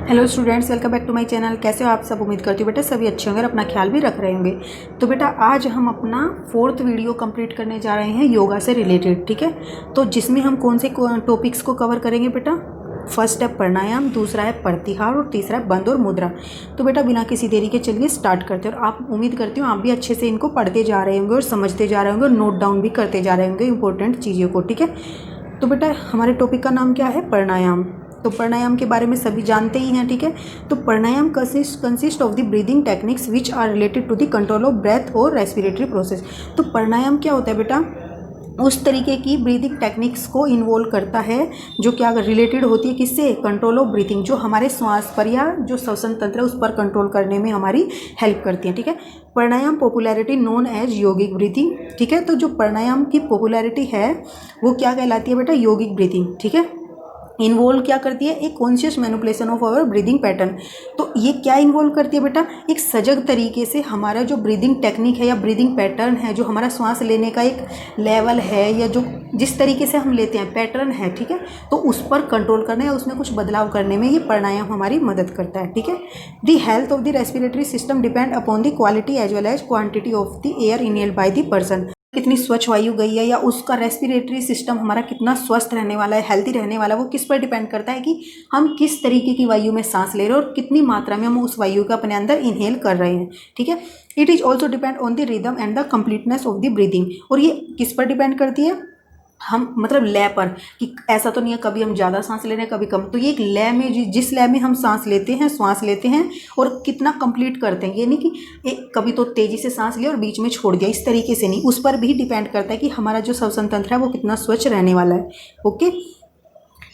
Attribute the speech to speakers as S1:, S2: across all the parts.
S1: Hello students, welcome back to my channel. कैसे हो आप सब? उम्मीद करती हूँ बेटा सभी अच्छे होंगे और अपना ख्याल भी रख रहे होंगे। तो बेटा आज हम अपना 4th वीडियो कंप्लीट करने जा रहे हैं योगा से रिलेटेड, ठीक है। तो जिसमें हम कौन से टॉपिक्स को कवर करेंगे बेटा? फर्स्ट है प्राणायाम, दूसरा है प्रत्याहार और तीसरा है बंद और मुद्रा। तो बेटा बिना किसी देरी के चलिए स्टार्ट करते हैं। और आप उम्मीद करती हूँ आप भी अच्छे से इनको पढ़ते जा रहे होंगे और समझते जा रहे होंगे और नोट डाउन भी करते जा रहे होंगे इंपॉर्टेंट चीज़ों को, ठीक है। तो बेटा हमारे टॉपिक का नाम क्या है? प्राणायाम। तो प्राणायाम के बारे में सभी जानते ही हैं, ठीक है। तो pranayama consist of the breathing techniques which are related to the control of breath और रेस्पिरेटरी प्रोसेस। तो प्राणायाम क्या होता है बेटा? उस तरीके की ब्रीदिंग टेक्निक्स को इन्वॉल्व करता है जो क्या रिलेटेड होती है किससे? कंट्रोल ऑफ ब्रीथिंग, जो हमारे श्वास पर या जो श्वसन तंत्र है उस पर कंट्रोल करने में हमारी हेल्प करती है, ठीक है। प्राणायाम पॉपुलैरिटी नोन एज योगिक ब्रीथिंग, ठीक है। तो जो प्राणायाम की पॉपुलैरिटी है वो क्या कहलाती है बेटा? योगिक ब्रीथिंग, ठीक है। इन्वॉल्व क्या करती है? एक conscious manipulation of our breathing pattern. तो ये क्या इन्वॉल्व करती है बेटा? एक सजग तरीके से हमारा जो ब्रीदिंग टेक्निक है या ब्रीदिंग पैटर्न है, जो हमारा श्वास लेने का एक लेवल है या जो जिस तरीके से हम लेते हैं पैटर्न है, ठीक है, तो उस पर कंट्रोल करने या उसमें कुछ बदलाव करने में ये प्राणायाम हमारी मदद करता है, ठीक है। The health of the respiratory system depend upon the quality as well as quantity of the air inhaled by the person. कितनी स्वच्छ वायु गई है या उसका रेस्पिरेटरी सिस्टम हमारा कितना स्वस्थ रहने वाला है, हेल्दी रहने वाला है, वो किस पर डिपेंड करता है कि हम किस तरीके की वायु में सांस ले रहे हैं और कितनी मात्रा में हम उस वायु को अपने अंदर इनहेल कर रहे हैं, ठीक है। It is also depend on the rhythm and the completeness of the breathing. और ये किस पर डिपेंड करती है? हम मतलब लय पर, कि ऐसा तो नहीं है कभी हम ज़्यादा सांस ले रहे हैं कभी कम। तो ये एक लय में जिस लय में हम सांस लेते हैं और कितना कंप्लीट करते हैं, ये नहीं कि एक कभी तो तेज़ी से सांस लिया और बीच में छोड़ दिया, इस तरीके से नहीं। उस पर भी डिपेंड करता है कि हमारा जो श्वसन तंत्र है वो कितना स्वच्छ रहने वाला है, ओके।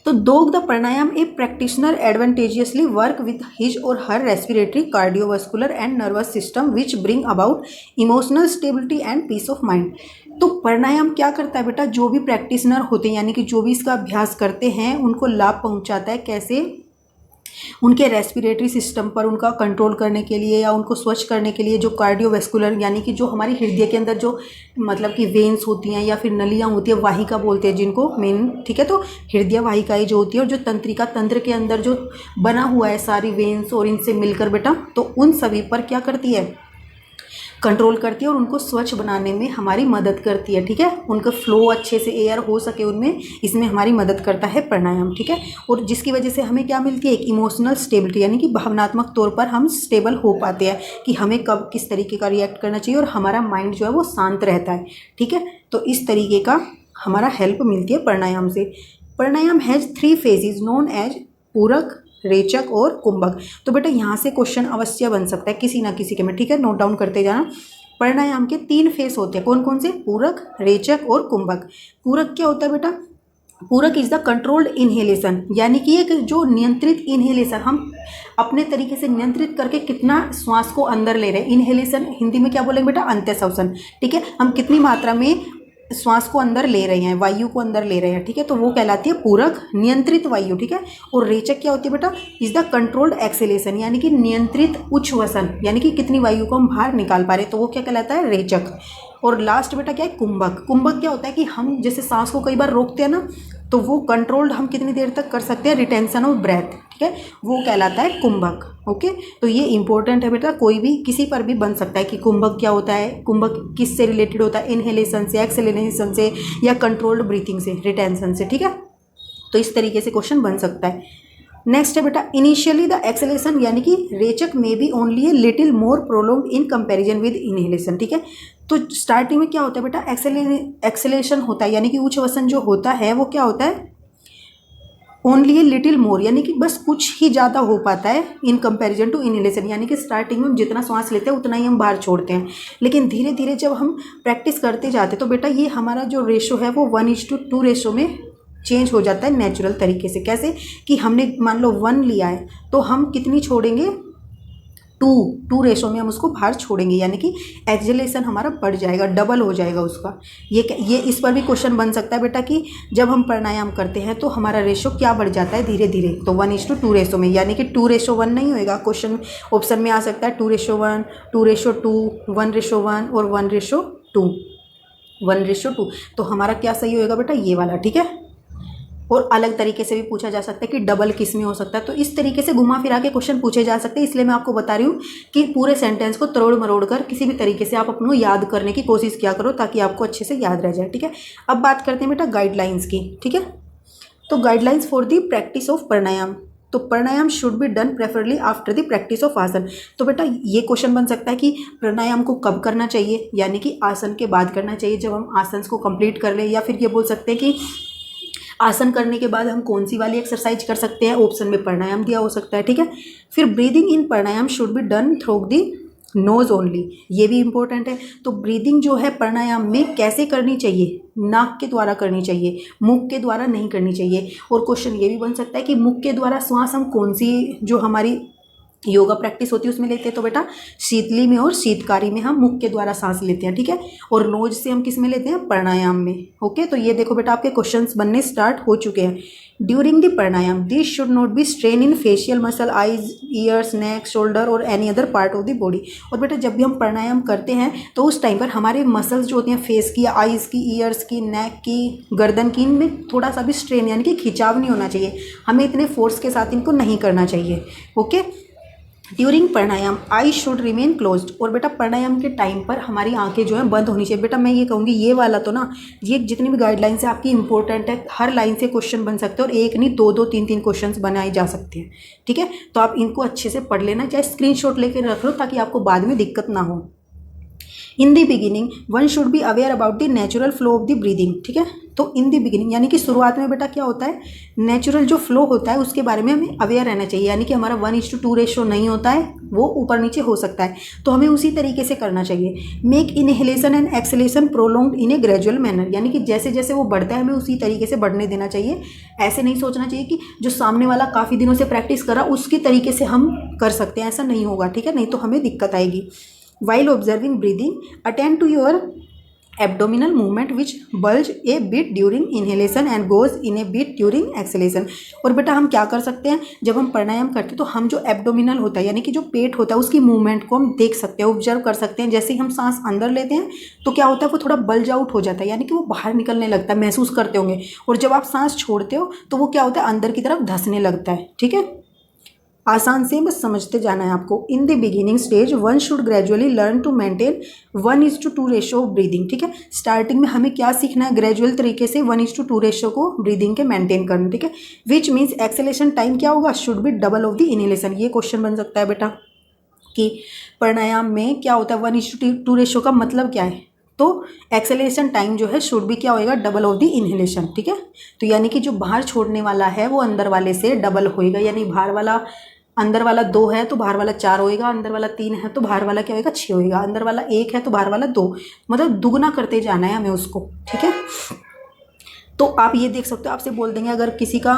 S1: तो though the pranayama a practitioner advantageously work with his or her respiratory cardiovascular and nervous system which bring about emotional stability and peace of mind. तो प्राणायाम क्या करता है बेटा? जो भी प्रैक्टिशनर होते हैं यानी कि जो भी इसका अभ्यास करते हैं उनको लाभ पहुंचाता है। कैसे? उनके रेस्पिरेटरी सिस्टम पर उनका कंट्रोल करने के लिए या उनको स्वच्छ करने के लिए, जो कार्डियोवैस्कुलर यानी कि जो हमारी हृदय के अंदर जो मतलब कि वेन्स होती हैं या फिर नलियाँ होती हैं, वाहिका बोलते हैं जिनको मेन, ठीक है। तो हृदय वाहिकाएँ जो होती है और जो तंत्रिका तंत्र के अंदर जो बना हुआ है सारी वेन्स और इनसे मिलकर बेटा, तो उन सभी पर क्या करती है? कंट्रोल करती है और उनको स्वच्छ बनाने में हमारी मदद करती है, ठीक है। उनका फ्लो अच्छे से एयर हो सके उनमें, इसमें हमारी मदद करता है प्राणायाम, ठीक है। और जिसकी वजह से हमें क्या मिलती है? एक इमोशनल स्टेबिलिटी, यानी कि भावनात्मक तौर पर हम स्टेबल हो पाते हैं कि हमें कब किस तरीके का रिएक्ट करना चाहिए और हमारा माइंड जो है वो शांत रहता है, ठीक है। तो इस तरीके का हमारा हेल्प मिलती है प्राणायाम से। प्राणायाम हैज़ 3 फेजेज नोन एज पूरक, रेचक और कुंभक। तो बेटा यहाँ से क्वेश्चन अवश्य बन सकता है किसी ना किसी के में, ठीक है। नोट डाउन करते जाना। प्राणायाम के 3 फेस होते हैं, कौन कौन से? पूरक, रेचक और कुंभक। पूरक क्या होता है बेटा? पूरक इज द कंट्रोल्ड इनहेलेशन, यानी कि एक जो नियंत्रित इनहेलेशन, हम अपने तरीके से नियंत्रित करके कितना श्वास को अंदर ले रहे हैं। इनहेलेशन हिंदी में क्या बोलेंगे बेटा? अंत्यश्वसन, ठीक है। हम कितनी मात्रा में श्वास को अंदर ले रहे हैं, वायु को अंदर ले रहे हैं, ठीक है। तो वो कहलाती है पूरक, नियंत्रित वायु, ठीक है। और रेचक क्या होती है बेटा? इज द कंट्रोल्ड एक्सेलेशन, यानी कि नियंत्रित उच्छ्वसन, यानी कि कितनी वायु को हम बाहर निकाल पा रहे हैं, तो वो क्या कहलाता है? रेचक। और लास्ट बेटा क्या है? कुंभक। कुंभक क्या होता है कि हम जैसे सांस को कई बार रोकते हैं ना, तो वो कंट्रोल्ड हम कितनी देर तक कर सकते हैं? रिटेंशन ऑफ ब्रेथ, ठीक है, वो कहलाता है कुंभक, ओके। तो ये इंपॉर्टेंट है बेटा, कोई भी किसी पर भी बन सकता है कि कुंभक क्या होता है, कुंभक किस से रिलेटेड होता है? इनहेलेशन से, एक्सेलेशन से या कंट्रोल्ड ब्रीथिंग से, रिटेंशन से, ठीक है। तो इस तरीके से क्वेश्चन बन सकता है। नेक्स्ट है बेटा इनिशियली द एक्सेलेशन, यानी कि रेचक में be only a little more prolonged in comparison with inhalation, ठीक है। तो स्टार्टिंग में क्या होता है बेटा? एक्सेलेशन होता है, यानी कि उच्छ्वसन जो होता है वो क्या होता है? ओनली ए लिटिल मोर, यानी कि बस कुछ ही ज़्यादा हो पाता है इन कंपैरिजन टू इनहेलेशन, यानी कि स्टार्टिंग में हम जितना सांस लेते हैं उतना ही हम बाहर छोड़ते हैं। लेकिन धीरे धीरे जब हम प्रैक्टिस करते जाते हैं तो बेटा ये हमारा जो रेशो है वो 1:2 रेशो में चेंज हो जाता है नेचुरल तरीके से। कैसे? कि हमने मान लो 1 लिया है तो हम कितनी छोड़ेंगे? 2 रेशो में हम उसको बाहर छोड़ेंगे, यानी कि एक्सेलेशन हमारा बढ़ जाएगा, डबल हो जाएगा उसका। ये इस पर भी क्वेश्चन बन सकता है बेटा कि जब हम प्राणायाम करते हैं तो हमारा रेशो क्या बढ़ जाता है धीरे धीरे? तो 1:2 रेशो में, यानी कि 2:1 नहीं होएगा। क्वेश्चन ऑप्शन में आ सकता है 2:1, 2:2, 1:1 और 1:2, 1:2। तो हमारा क्या सही होएगा बेटा? ये वाला, ठीक है, और अलग तरीके से भी पूछा जा सकता है कि डबल किस में हो सकता है। तो इस तरीके से घुमा फिरा के क्वेश्चन पूछे जा सकते हैं, इसलिए मैं आपको बता रही हूँ कि पूरे सेंटेंस को तरोड़ मरोड़ कर किसी भी तरीके से आप अपनों याद करने की कोशिश किया करो ताकि आपको अच्छे से याद रह जाए। ठीक है, अब बात करते हैं बेटा गाइडलाइंस की। ठीक है, तो guidelines for the practice of pranayama. तो pranayama should be done preferably after the practice of asana. तो बेटा ये क्वेश्चन बन सकता है कि प्राणायाम को कब करना चाहिए, यानी कि आसन के बाद करना चाहिए जब हम आसन को कंप्लीट कर लें, या फिर ये बोल सकते हैं कि आसन करने के बाद हम कौन सी वाली एक्सरसाइज कर सकते हैं, ऑप्शन में प्राणायाम दिया हो सकता है। ठीक है, फिर breathing in pranayama should be done through the nose only, ये भी इंपॉर्टेंट है। तो ब्रीदिंग जो है प्राणायाम में कैसे करनी चाहिए, नाक के द्वारा करनी चाहिए, मुख के द्वारा नहीं करनी चाहिए। और क्वेश्चन ये भी बन सकता है कि मुख के द्वारा श्वास हम कौन सी जो हमारी योगा प्रैक्टिस होती है उसमें लेते हैं, तो बेटा शीतली में और शीतकारी में हम मुख के द्वारा सांस लेते हैं। ठीक है, और नोज से हम किस में लेते हैं, प्राणायाम में। ओके, तो ये देखो बेटा आपके क्वेश्चंस बनने स्टार्ट हो चुके हैं। During the pranayama this should not be strain in facial muscle, eyes, ears, neck, shoulder or any other part of the body. और बेटा जब भी हम प्राणायाम करते हैं तो उस टाइम पर हमारे मसल्स जो होती हैं फेस की, आईज की, ईयर्स की, नेक की, गर्दन की, इनमें थोड़ा सा भी स्ट्रेन यानी कि खिंचाव नहीं होना चाहिए, हमें इतने फोर्स के साथ इनको नहीं करना चाहिए। Okay, during pranayama I should remain closed. और बेटा प्राणायाम के टाइम पर हमारी आंखें जो है बंद होनी चाहिए। बेटा मैं ये कहूँगी ये वाला तो ना, ये जितनी भी गाइडलाइंस है आपकी इंपॉर्टेंट है, हर लाइन से क्वेश्चन बन सकते हैं और एक नहीं दो दो तीन तीन क्वेश्चंस बनाए जा सकते हैं। ठीक है, तो आप इनको अच्छे से पढ़ लेना, चाहे स्क्रीनशॉट लेकर रख लो ताकि आपको बाद में दिक्कत ना हो। इन the beginning one should be aware about the natural flow of the breathing. ठीक है, तो इन द बिगिनिंग यानी कि शुरुआत में बेटा क्या होता है, नेचुरल जो फ्लो होता है उसके बारे में हमें अवेयर रहना चाहिए। यानी कि हमारा 1:2 रेशो नहीं होता है, वो ऊपर नीचे हो सकता है, तो हमें उसी तरीके से करना चाहिए। Make inhalation and exhalation prolonged in A gradual manner, यानी कि जैसे जैसे वो बढ़ता है हमें उसी तरीके से बढ़ने देना चाहिए। ऐसे नहीं सोचना चाहिए कि जो सामने वाला काफ़ी दिनों से प्रैक्टिस कर रहा उसकी तरीके से हम कर सकते हैं, ऐसा नहीं होगा। ठीक है, नहीं तो हमें दिक्कत आएगी। While observing breathing, attend to your abdominal movement which bulge a bit during inhalation and goes in a bit during exhalation। और बेटा हम क्या कर सकते हैं, जब हम प्राणायाम करते हैं तो हम जो एब्डोमिनल होता है यानी कि जो पेट होता है उसकी मूवमेंट को हम देख सकते हैं, ऑब्जर्व कर सकते हैं। जैसे ही हम सांस अंदर लेते हैं तो क्या होता है, वो थोड़ा बल्ज आउट हो जाता है, यानी कि वो बाहर निकलने लगता है, महसूस करते होंगे। और जब आप सांस छोड़ते हो तो वो क्या होता है, अंदर की तरफ धंसने लगता है। ठीक है, आसान से बस समझते जाना है आपको। In the beginning stage one should gradually learn to maintain 1:2 ratio of breathing. ठीक है, स्टार्टिंग में हमें क्या सीखना है, ग्रेजुअल तरीके से 1:2 रेशो को ब्रीदिंग के मेंटेन करना। ठीक है, विच मीन्स एक्सेलेशन टाइम क्या होगा, should be double of the inhalation. ये क्वेश्चन बन सकता है बेटा कि प्राणायाम में क्या होता है, 1:2 रेशो का मतलब क्या है, तो एक्सेलरेशन टाइम जो है शुड भी क्या होएगा, डबल ऑफ द इनहेलेशन। ठीक है, तो यानी कि जो बाहर छोड़ने वाला है वो अंदर वाले से डबल होएगा, यानी बाहर वाला अंदर वाला 2 है तो बाहर वाला 4 होएगा, अंदर वाला 3 है तो बाहर वाला क्या होएगा 6 होएगा, अंदर वाला 1 है तो बाहर वाला 2, मतलब दुगना करते जाना है हमें उसको। ठीक है, तो आप ये देख सकते हो, आपसे बोल देंगे अगर किसी का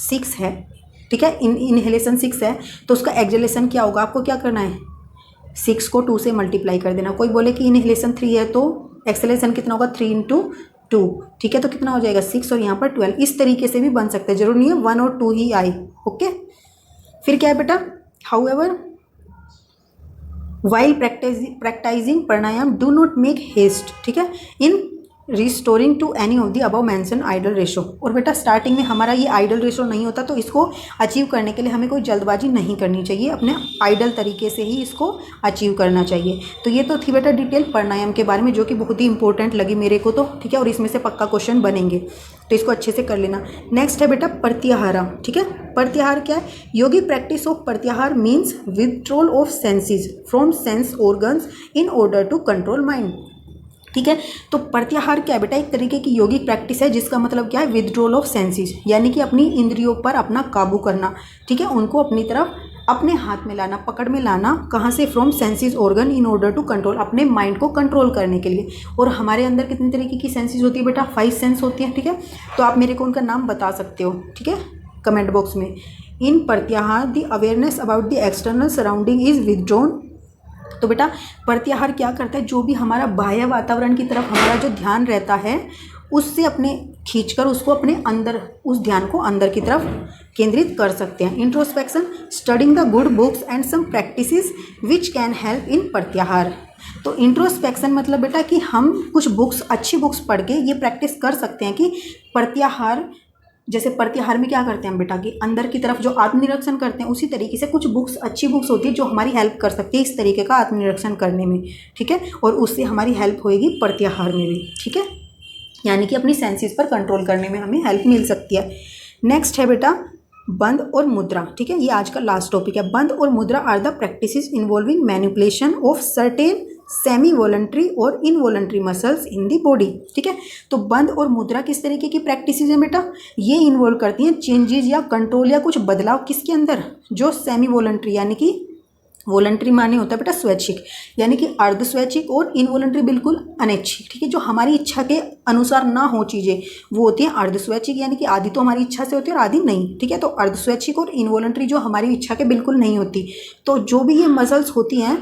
S1: 6 है, ठीक है, इनहेलेशन 6 है तो उसका एक्सहेलेशन क्या होगा, आपको क्या करना है, 6 को 2 से मल्टीप्लाई कर देना। कोई बोले कि इनहेलेशन 3 है तो एक्सहेलेशन कितना होगा, 3 × 2। ठीक है, तो कितना हो जाएगा 6 और यहाँ पर 12। इस तरीके से भी बन सकते हैं, जरूर नहीं है 1 और 2 ही आए। ओके, फिर क्या है बेटा, however while practicing pranayama do not make haste. ठीक है, in restoring to any of the above mention idle ratio. और बेटा स्टार्टिंग में हमारा ये आइडल रेशो नहीं होता, तो इसको अचीव करने के लिए हमें कोई जल्दबाजी नहीं करनी चाहिए, अपने आइडल तरीके से ही इसको अचीव करना चाहिए। तो ये तो थी बेटा डिटेल प्राणायाम के बारे में, जो कि बहुत ही इंपॉर्टेंट लगी मेरे को तो। ठीक है, और इसमें से पक्का क्वेश्चन बनेंगे, तो इसको अच्छे से कर लेना। नेक्स्ट है बेटा प्रत्याहार। ठीक है, प्रत्याहार क्या है, योगिक प्रैक्टिस ऑफ प्रत्याहार means withdrawal of senses from sense organs in order to control mind. ठीक है, तो प्रत्याहार क्या है बेटा, एक तरीके की योगिक प्रैक्टिस है जिसका मतलब क्या है, विथड्रॉल ऑफ सेंसेस, यानी कि अपनी इंद्रियों पर अपना काबू करना। ठीक है, उनको अपनी तरफ अपने हाथ में लाना, पकड़ में लाना, कहाँ से, from senses organ in order to control, अपने माइंड को कंट्रोल करने के लिए। और हमारे अंदर कितने तरीके की सेंसेस होती है बेटा, 5 सेंस होती है। ठीक है, तो आप मेरे को उनका नाम बता सकते हो, ठीक है, कमेंट बॉक्स में। इन प्रत्याहार the awareness about the external surrounding is withdrawn. तो बेटा प्रत्याहार क्या करता है, जो भी हमारा बाह्य वातावरण की तरफ हमारा जो ध्यान रहता है उससे अपने खींचकर उसको अपने अंदर, उस ध्यान को अंदर की तरफ केंद्रित कर सकते हैं। Introspection, studying the good books and some practices which can help in प्रत्याहार। तो इंट्रोस्पेक्शन मतलब बेटा कि हम कुछ बुक्स, अच्छी बुक्स पढ़ के ये प्रैक्टिस कर सकते हैं कि प्रत्याहार जैसे प्रत्याहार में क्या करते हैं हम बेटा कि अंदर की तरफ जो आत्मनिरीक्षण करते हैं, उसी तरीके से कुछ बुक्स अच्छी बुक्स होती है जो हमारी हेल्प कर सकती है इस तरीके का आत्मनिरीक्षण करने में, ठीक है, और उससे हमारी हेल्प होएगी प्रत्याहार में भी, ठीक है, यानी कि अपनी सेंसेस पर कंट्रोल करने में हमें हेल्प मिल सकती है। नेक्स्ट है बेटा बंद और मुद्रा, ठीक है, ये आज का लास्ट टॉपिक है। बंद और mudra are the practices involving manipulation of certain semi voluntary और involuntary muscles in the body, ठीक है। तो बंद और मुद्रा किस तरीके की प्रैक्टिसेस हैं बेटा, ये इन्वॉल्व करती हैं चेंजेस या कंट्रोल या कुछ बदलाव किसके अंदर, जो सेमी वॉलंटरी यानी कि वॉलंटरी माने होता है बेटा स्वैच्छिक, यानी कि अर्ध स्वैच्छिक, और इनवॉलंटरी बिल्कुल अनैच्छिक, ठीक है, जो हमारी इच्छा के अनुसार ना हो चीज़ें वो होती हैं अर्ध स्वैच्छिक, यानी कि आधी तो हमारी इच्छा से होती है और आधी नहीं, ठीक है। तो अर्ध स्वैच्छिक और इनवॉलंटरी जो हमारी इच्छा के बिल्कुल नहीं होती, तो जो भी ये मसल्स होती हैं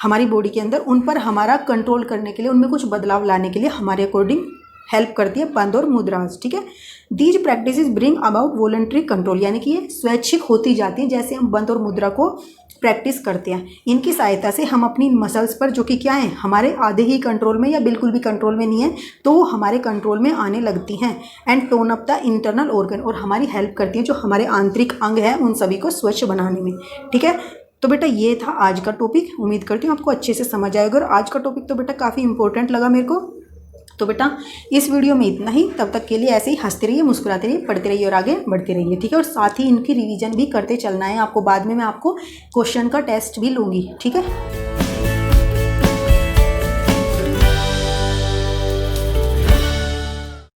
S1: हमारी बॉडी के अंदर, उन पर हमारा कंट्रोल करने के लिए, उनमें कुछ बदलाव लाने के लिए हमारे अकॉर्डिंग हेल्प करती है बंद और मुद्रास, ठीक है। These practices bring about voluntary control, यानी कि ये स्वैच्छिक होती जाती हैं जैसे हम बंद और मुद्रा को प्रैक्टिस करते हैं। इनकी सहायता से हम अपनी मसल्स पर, जो कि क्या है हमारे आधे ही कंट्रोल में या बिल्कुल भी कंट्रोल में नहीं है, तो वो हमारे कंट्रोल में आने लगती हैं। And tone up the internal organ, और हमारी हेल्प करती हैं जो हमारे आंतरिक अंग हैं उन सभी को स्वच्छ बनाने में, ठीक है। तो बेटा ये था आज का टॉपिक, उम्मीद करती हूँ आपको अच्छे से समझ आएगा, और आज का टॉपिक तो बेटा काफ़ी इंपॉर्टेंट लगा मेरे को। तो बेटा इस वीडियो में इतना ही, तब तक के लिए ऐसे ही हंसते रहिए, मुस्कुराते रहिए, पढ़ते रहिए और आगे बढ़ते रहिए, ठीक है। और साथ ही इनकी रिवीजन भी करते चलना है आपको, बाद में मैं आपको क्वेश्चन का टेस्ट भी लूँगी, ठीक है।